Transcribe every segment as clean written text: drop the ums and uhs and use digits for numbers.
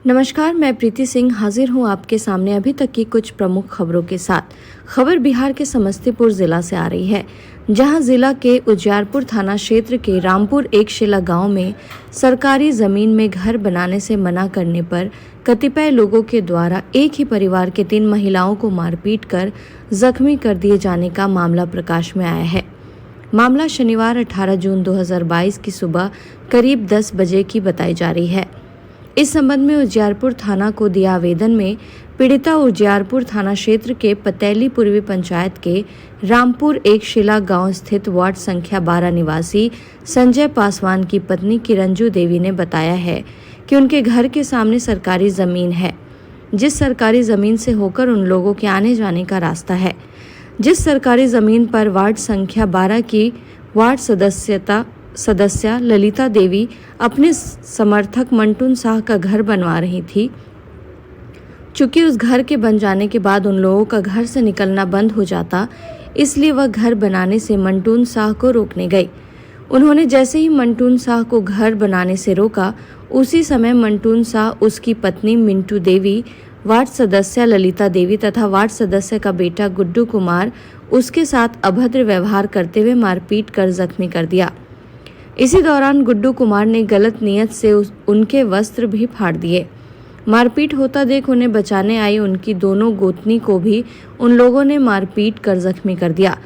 नमस्कार, मैं प्रीति सिंह हाजिर हूं आपके सामने अभी तक की कुछ प्रमुख खबरों के साथ। खबर बिहार के समस्तीपुर जिला से आ रही है, जहां जिला के उजियारपुर थाना क्षेत्र के रामपुर एक शिला गांव में सरकारी जमीन में घर बनाने से मना करने पर कतिपय लोगों के द्वारा एक ही परिवार के 3 महिलाओं को मारपीट कर जख्मी कर दिए जाने का मामला प्रकाश में आया है। मामला शनिवार 18 जून 2022 की सुबह करीब 10 बजे की बताई जा रही है। इस संबंध में उजियारपुर थाना को दिया आवेदन में पीड़िता उजियारपुर थाना क्षेत्र के पतैली पूर्वी पंचायत के रामपुर एक शिला गांव स्थित वार्ड संख्या 12 निवासी संजय पासवान की पत्नी किरंजू देवी ने बताया है कि उनके घर के सामने सरकारी जमीन है, जिस सरकारी जमीन से होकर उन लोगों के आने जाने का रास्ता है। जिस सरकारी जमीन पर वार्ड संख्या 12 की वार्ड सदस्य ललिता देवी अपने समर्थक मंटून शाह का घर बनवा रही थी। चूंकि उस घर के बन जाने के बाद उन लोगों का घर से निकलना बंद हो जाता, इसलिए वह घर बनाने से मंटून शाह को रोकने गई। उन्होंने जैसे ही मंटून शाह को घर बनाने से रोका, उसी समय मंटून शाह उसकी पत्नी मिंटू देवी, वार्ड सदस्य ललिता देवी तथा वार्ड सदस्य का बेटा गुड्डू कुमार उसके साथ अभद्र व्यवहार करते हुए मारपीट कर जख्मी कर दिया। इसी दौरान गुड्डू कुमार ने गलत नियत से उनके वस्त्र भी फाड़ दिए। मारपीट होता देख उन्हें बचाने आई उनकी दोनों गोतनी को भी उन लोगों ने मारपीट कर जख्मी कर दिया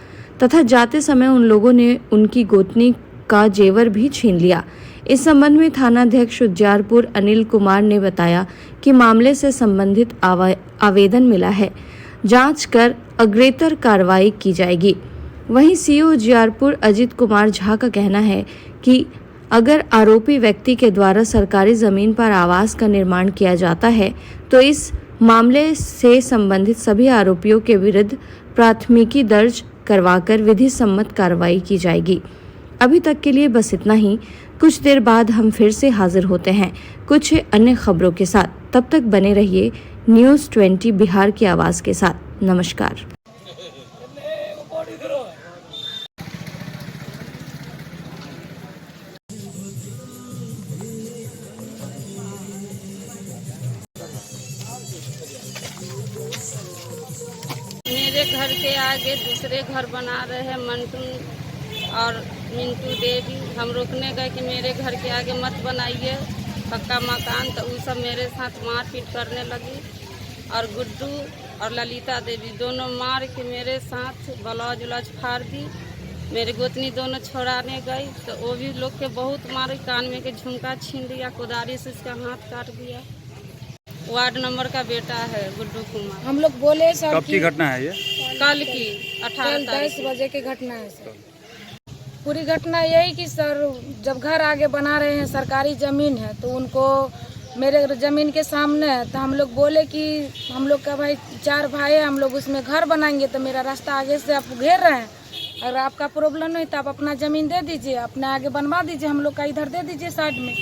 तथा जाते समय उन लोगों ने उनकी गोतनी का जेवर भी छीन लिया। इस संबंध में थानाध्यक्ष उजियारपुर अनिल कुमार ने बताया कि मामले से संबंधित आवेदन मिला है, जांच कर अग्रेतर कार्रवाई की जाएगी। वहीं सीओ उजियारपुर अजित कुमार झा का कहना है कि अगर आरोपी व्यक्ति के द्वारा सरकारी जमीन पर आवास का निर्माण किया जाता है तो इस मामले से संबंधित सभी आरोपियों के विरुद्ध प्राथमिकी दर्ज करवाकर विधि सम्मत कार्रवाई की जाएगी। अभी तक के लिए बस इतना ही। कुछ देर बाद हम फिर से हाजिर होते हैं कुछ अन्य खबरों के साथ। तब तक बने रहिए न्यूज़ 20 बिहार की आवाज़ के साथ। नमस्कार। मेरे घर के आगे दूसरे घर बना रहे हैं मंटू और मिंटू देवी। हम रोकने गए कि मेरे घर के आगे मत बनाइए पक्का मकान, तो वो सब मेरे साथ मारपीट करने लगी और गुड्डू और ललिता देवी दोनों मार के मेरे साथ ब्लाउज उलाज फाड़ दी। मेरे गोतनी दोनों छोड़ाने गई तो वो भी लोग के बहुत मारे, कान में के झुमका छीन लिया, कुदारी से उसका हाथ काट दिया। वार्ड नंबर का बेटा है गुड्डू कुमार। हम लोग बोले सर कब की घटना है ये? कल की 18 10 बजे की घटना है सर। पूरी घटना यही कि सर जब घर आगे बना रहे हैं, सरकारी ज़मीन है तो उनको मेरे ज़मीन के सामने है, तो हम लोग बोले कि हम लोग का भाई 4 भाई है, हम लोग उसमें घर बनाएंगे तो मेरा रास्ता आगे से आप घेर रहे हैं। अगर आपका प्रॉब्लम नहीं तो आप अपना ज़मीन दे दीजिए, अपने आगे बनवा दीजिए, हम लोग का इधर दे दीजिए साइड में।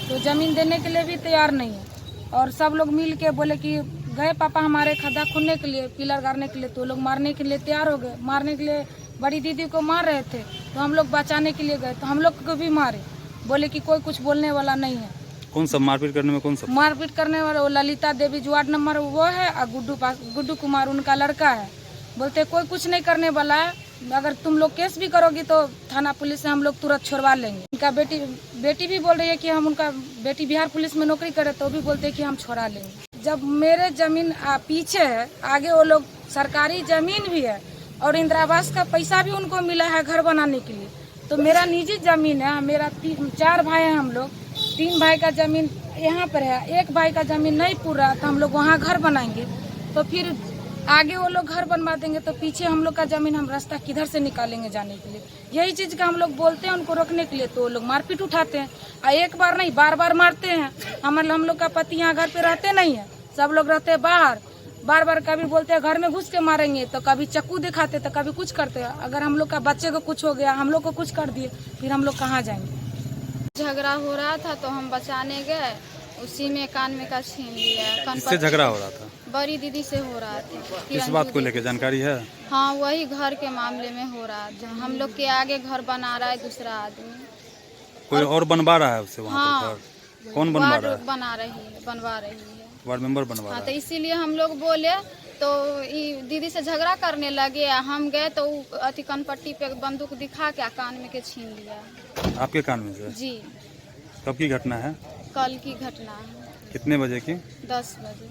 तो ज़मीन देने के लिए भी तैयार नहीं है। और सब लोग मिल के बोले कि गए पापा हमारे खड्डा खोदने के लिए, पिलर गाड़ने के लिए, तो लोग मारने के लिए तैयार हो गए। मारने के लिए बड़ी दीदी को मार रहे थे तो हम लोग बचाने के लिए गए तो हम लोग को भी मारे। बोले कि कोई कुछ बोलने वाला नहीं है। कौन सा मारपीट करने में? कौन सा मारपीट करने वाला? वो ललिता देवी जो वार्ड नंबर वो है और गुड्डू कुमार उनका लड़का है। बोलते कोई कुछ नहीं करने वाला है, अगर तुम लोग केस भी करोगी तो थाना पुलिस से हम लोग तुरंत छोड़वा लेंगे। उनका बेटी भी बोल रही है कि हम उनका बेटी बिहार पुलिस में नौकरी करे तो भी बोलते हैं कि हम छोड़ा लेंगे। जब मेरे जमीन पीछे है, आगे वो लोग सरकारी जमीन भी है और इंदिरा आवास का पैसा भी उनको मिला है घर बनाने के लिए। तो मेरा निजी जमीन है, मेरा 4 भाई हैं हम लोग, 3 भाई का जमीन यहाँ पर है, 1 भाई का जमीन नहीं पूरा तो हम लोग वहाँ घर बनाएंगे। तो फिर आगे वो लोग घर बनवा देंगे तो पीछे हम लोग का जमीन, हम रास्ता किधर से निकालेंगे जाने के लिए? यही चीज़ का हम लोग बोलते हैं उनको रोकने के लिए, तो वो लोग मारपीट उठाते हैं। और एक बार नहीं, बार मारते हैं। हम लोग का पति यहाँ घर पे रहते नहीं है, सब लोग रहते हैं बाहर। बार कभी बोलते हैं घर में घुस के मारेंगे, तो कभी चाकू दिखाते, तो कभी कुछ करते हैं। अगर हम लोग का बच्चे को कुछ हो गया, हम लोग को कुछ कर दिए, फिर हम लोग कहाँ जाएंगे? झगड़ा हो रहा था तो हम बचाने गए उसी में कान में का छीन लिया। किससे कनपट्टी झगड़ा हो रहा था? बड़ी दीदी से हो रहा था। किस किरण बात को दीदी। लेकर जानकारी है? हाँ, वही घर के मामले में हो रहा था। हम लोग के आगे घर बना रहा है दूसरा आदमी। कोई और बनवा रहा है उससे वहाँ हाँ, पर घर? कौन बनवा वार्ड रहा है? बनवा रही है। वार्ड मेंबर बनवा हाँ, रहा तो है। इसीलिए हम लोग बोले तो ये दीदी से झगड़ा करने लगे। हम गए तो अति कनपट्टी पे बंदूक दिखा के कान में के छीन लिया। आपके कान में से? जी, कब की घटना है? कल की घटना है, कितने बजे की? 10 बजे।